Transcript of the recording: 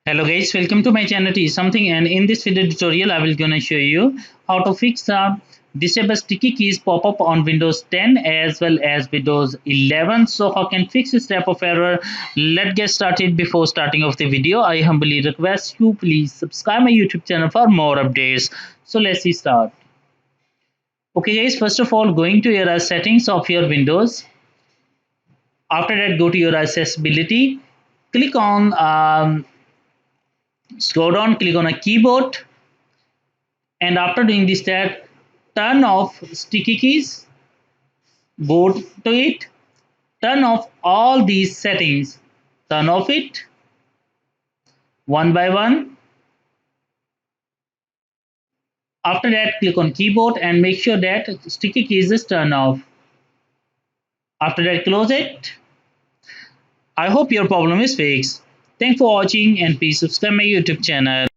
Hello guys, welcome to my channel T something, and in this video tutorial I will gonna show you how to fix the disable sticky keys pop-up on Windows 10 as well as Windows 11. So how can fix this type of error? Let's get started. Before starting of the video, I humbly request you please subscribe my YouTube channel for more updates. So let's start. Okay guys, first of all going to your settings of your Windows. After that go to your accessibility, click on scroll down, click on a keyboard, and after doing this step, turn off sticky keys, go to it, turn off all these settings, turn off it one by one. After that, click on keyboard and make sure that sticky keys is turned off. After that, close it. I hope your problem is fixed. Thanks for watching and please subscribe my YouTube channel.